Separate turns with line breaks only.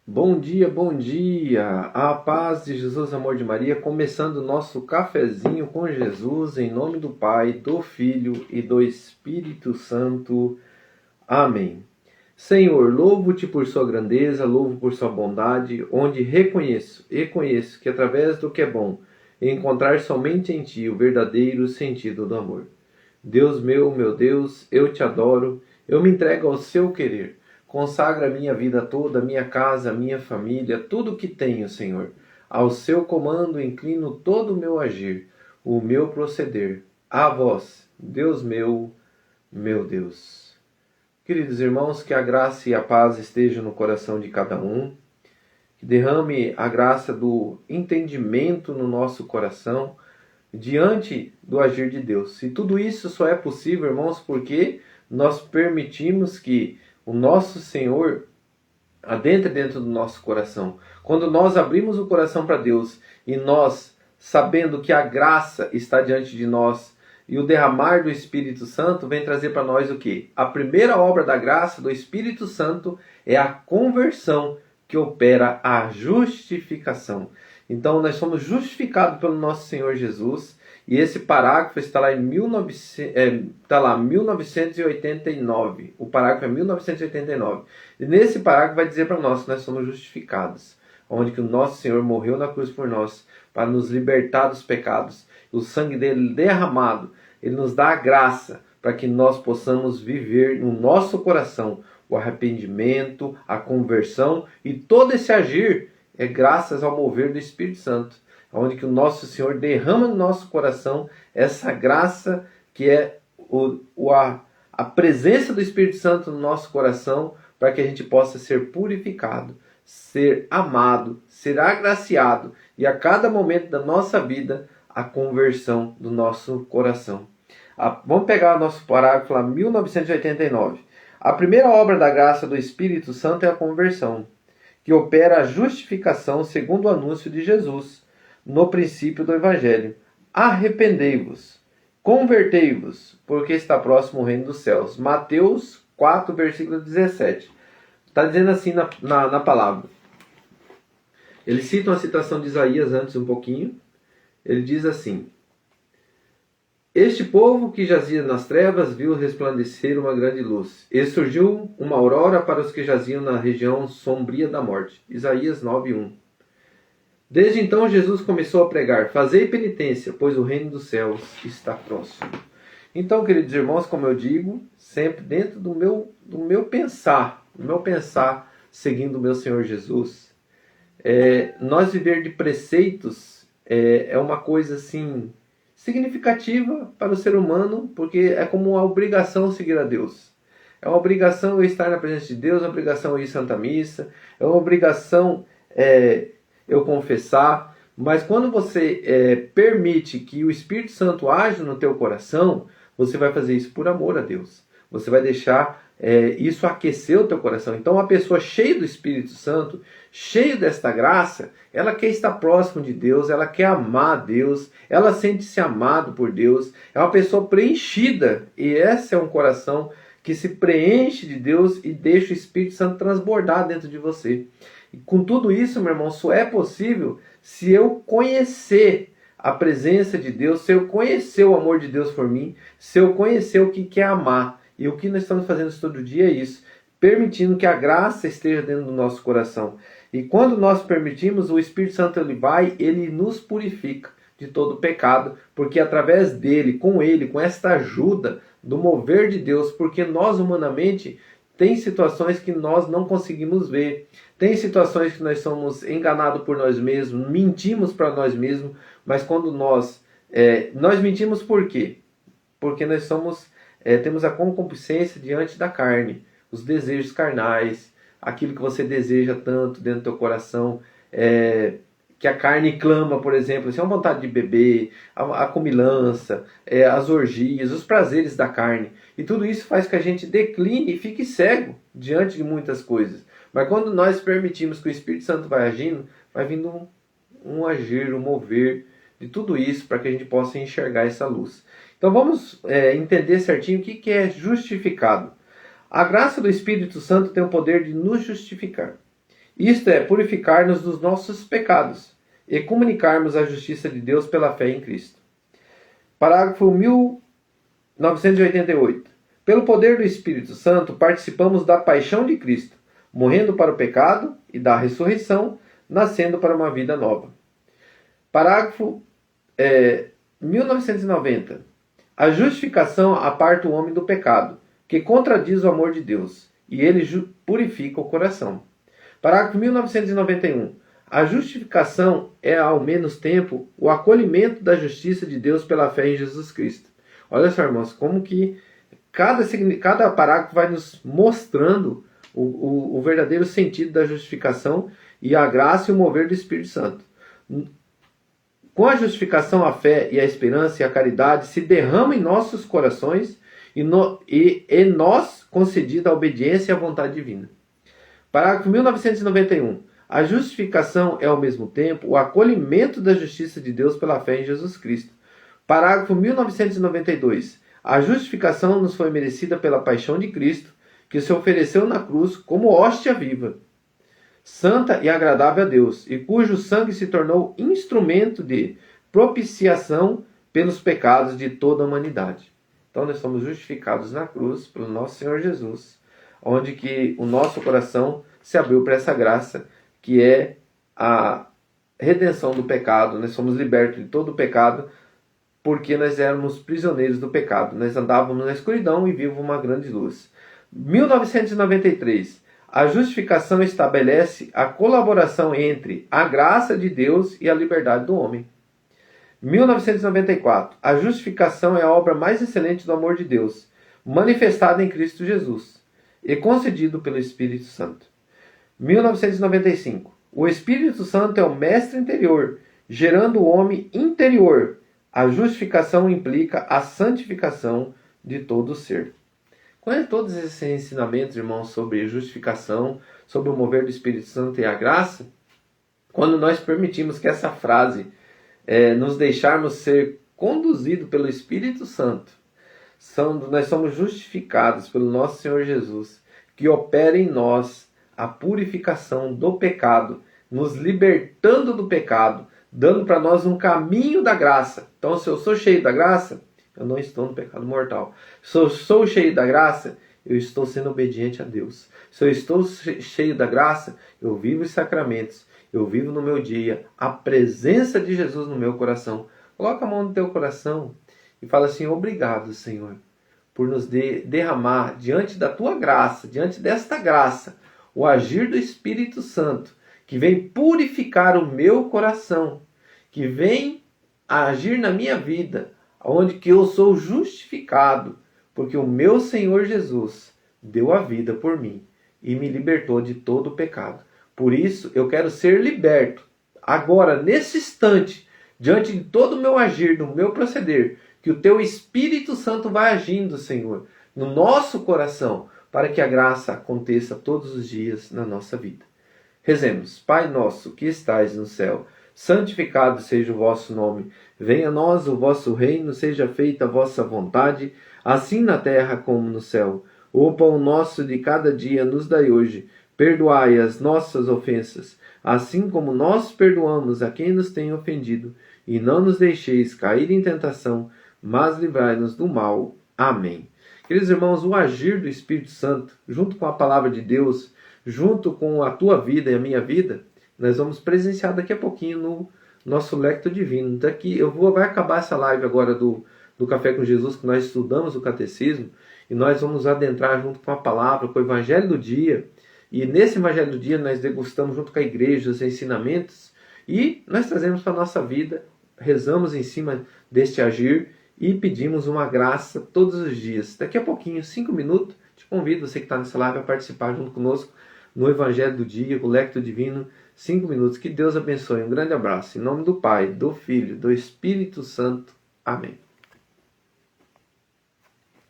Bom dia, bom dia! A paz de Jesus, amor de Maria, começando o nosso cafezinho com Jesus, em nome do Pai, do Filho e do Espírito Santo. Amém. Senhor, louvo-te por sua grandeza, louvo por sua bondade, onde reconheço e conheço que através do que é bom, encontrar somente em ti o verdadeiro sentido do amor. Deus meu Deus, eu te adoro, eu me entrego ao seu querer. Consagra a minha vida toda, a minha casa, a minha família, tudo o que tenho, Senhor. Ao seu comando inclino todo o meu agir, o meu proceder. A vós, Deus meu Deus. Queridos irmãos, que a graça e a paz estejam no coração de cada um. Que derrame a graça do entendimento no nosso coração diante do agir de Deus. E tudo isso só é possível, irmãos, porque nós permitimos que o nosso Senhor adentre dentro do nosso coração. Quando nós abrimos o coração para Deus e nós, sabendo que a graça está diante de nós e o derramar do Espírito Santo vem trazer para nós o quê? A primeira obra da graça do Espírito Santo é a conversão que opera a justificação. Então nós somos justificados pelo nosso Senhor Jesus. E esse parágrafo está lá em 1989. O parágrafo é 1989. E nesse parágrafo vai dizer para nós que nós somos justificados. Onde que o nosso Senhor morreu na cruz por nós, para nos libertar dos pecados. O sangue dele derramado, ele nos dá a graça para que nós possamos viver no nosso coração o arrependimento, a conversão e todo esse agir é graças ao mover do Espírito Santo, onde que o nosso Senhor derrama no nosso coração essa graça que é a presença do Espírito Santo no nosso coração para que a gente possa ser purificado, ser amado, ser agraciado e a cada momento da nossa vida a conversão do nosso coração. Vamos pegar o nosso parágrafo lá, 1989. A primeira obra da graça do Espírito Santo é a conversão, que opera a justificação segundo o anúncio de Jesus, no princípio do Evangelho. Arrependei-vos, convertei-vos, porque está próximo o reino dos céus. Mateus 4, versículo 17. Está dizendo assim na palavra. Ele cita uma citação de Isaías antes um pouquinho. Ele diz assim: Este povo que jazia nas trevas viu resplandecer uma grande luz, e surgiu uma aurora para os que jaziam na região sombria da morte. Isaías 9:1. Desde então Jesus começou a pregar: Fazei penitência, pois o reino dos céus está próximo. Então, queridos irmãos, como eu digo, sempre dentro do meu pensar, seguindo o meu Senhor Jesus, nós viver de preceitos é uma coisa assim significativa para o ser humano, porque é como uma obrigação seguir a Deus. É uma obrigação eu estar na presença de Deus, é uma obrigação eu ir à Santa Missa, é uma obrigação eu confessar. Mas quando você permite que o Espírito Santo age no teu coração, você vai fazer isso por amor a Deus. Você vai deixar isso aquecer o teu coração. Então, uma pessoa cheia do Espírito Santo, cheia desta graça, ela quer estar próximo de Deus, ela quer amar a Deus, ela sente-se amado por Deus, é uma pessoa preenchida, e esse é um coração que se preenche de Deus e deixa o Espírito Santo transbordar dentro de você. E com tudo isso, meu irmão, só é possível se eu conhecer a presença de Deus, se eu conhecer o amor de Deus por mim, se eu conhecer o que é amar. E o que nós estamos fazendo todo dia é isso, permitindo que a graça esteja dentro do nosso coração. E quando nós permitimos, o Espírito Santo ele nos purifica de todo pecado, porque através dele, com esta ajuda do mover de Deus, porque nós humanamente tem situações que nós não conseguimos ver, tem situações que nós somos enganados por nós mesmos, mentimos para nós mesmos, mas quando nós mentimos por quê? Porque nós temos a concupiscência diante da carne, os desejos carnais, aquilo que você deseja tanto dentro do teu coração, que a carne clama, por exemplo, assim, a vontade de beber, a comilança, as orgias, os prazeres da carne. E tudo isso faz que a gente decline e fique cego diante de muitas coisas. Mas quando nós permitimos que o Espírito Santo vai agindo, vai vindo um agir, um mover de tudo isso para que a gente possa enxergar essa luz. Então vamos entender certinho o que é justificado. A graça do Espírito Santo tem o poder de nos justificar. Isto é, purificar-nos dos nossos pecados e comunicarmos a justiça de Deus pela fé em Cristo. Parágrafo 1988. Pelo poder do Espírito Santo, participamos da paixão de Cristo, morrendo para o pecado e da ressurreição, nascendo para uma vida nova. Parágrafo 1990. A justificação aparta o homem do pecado, que contradiz o amor de Deus, e ele purifica o coração. Parágrafo 1991. A justificação é, ao mesmo tempo, o acolhimento da justiça de Deus pela fé em Jesus Cristo. Olha só, irmãos, como que cada parágrafo vai nos mostrando o verdadeiro sentido da justificação e a graça e o mover do Espírito Santo. Com a justificação, a fé e a esperança e a caridade se derramam em nossos corações e nós concedida a obediência à vontade divina. Parágrafo 1991. A justificação é, ao mesmo tempo, o acolhimento da justiça de Deus pela fé em Jesus Cristo. Parágrafo 1992. A justificação nos foi merecida pela paixão de Cristo, que se ofereceu na cruz como hóstia viva, santa e agradável a Deus, e cujo sangue se tornou instrumento de propiciação pelos pecados de toda a humanidade. Então nós somos justificados na cruz pelo nosso Senhor Jesus, onde que o nosso coração se abriu para essa graça, que é a redenção do pecado. Nós somos libertos de todo o pecado, porque nós éramos prisioneiros do pecado. Nós andávamos na escuridão e vimos uma grande luz. 1993. A justificação estabelece a colaboração entre a graça de Deus e a liberdade do homem. 1994. A justificação é a obra mais excelente do amor de Deus, manifestada em Cristo Jesus e concedido pelo Espírito Santo. 1995. O Espírito Santo é o mestre interior, gerando o homem interior. A justificação implica a santificação de todo o ser. Com todos esses ensinamentos, irmãos, sobre justificação, sobre o mover do Espírito Santo e a graça, quando nós permitimos que essa frase nos deixarmos ser conduzidos pelo Espírito Santo, nós somos justificados pelo nosso Senhor Jesus, que opera em nós a purificação do pecado, nos libertando do pecado, dando para nós um caminho da graça. Então, se eu sou cheio da graça, eu não estou no pecado mortal. Se eu sou cheio da graça, eu estou sendo obediente a Deus. Se eu estou cheio da graça, eu vivo os sacramentos. Eu vivo no meu dia a presença de Jesus no meu coração. Coloca a mão no teu coração e fala assim: obrigado, Senhor, por nos derramar diante da tua graça, diante desta graça, o agir do Espírito Santo, que vem purificar o meu coração, que vem agir na minha vida, onde que eu sou justificado, porque o meu Senhor Jesus deu a vida por mim e me libertou de todo o pecado. Por isso, eu quero ser liberto, agora, nesse instante, diante de todo o meu agir, do meu proceder, que o teu Espírito Santo vai agindo, Senhor, no nosso coração, para que a graça aconteça todos os dias na nossa vida. Rezemos. Pai nosso que estais no céu, santificado seja o vosso nome. Venha a nós o vosso reino, seja feita a vossa vontade, assim na terra como no céu. O pão nosso de cada dia nos dai hoje. Perdoai as nossas ofensas, assim como nós perdoamos a quem nos tem ofendido. E não nos deixeis cair em tentação, mas livrai-nos do mal. Amém. Queridos irmãos, o agir do Espírito Santo, junto com a palavra de Deus, junto com a tua vida e a minha vida, nós vamos presenciar daqui a pouquinho no nosso Lectio Divino. Daqui vai acabar essa live agora do Café com Jesus, que nós estudamos o Catecismo, e nós vamos adentrar junto com a palavra, com o Evangelho do dia, e nesse Evangelho do dia nós degustamos junto com a igreja os ensinamentos, e nós trazemos para a nossa vida, rezamos em cima deste agir, e pedimos uma graça todos os dias. Daqui a pouquinho, 5 minutos, te convido, você que está nessa live, a participar junto conosco no Evangelho do dia, com o Lectio Divino, 5 minutos. Que Deus abençoe. Um grande abraço. Em nome do Pai, do Filho, do Espírito Santo. Amém.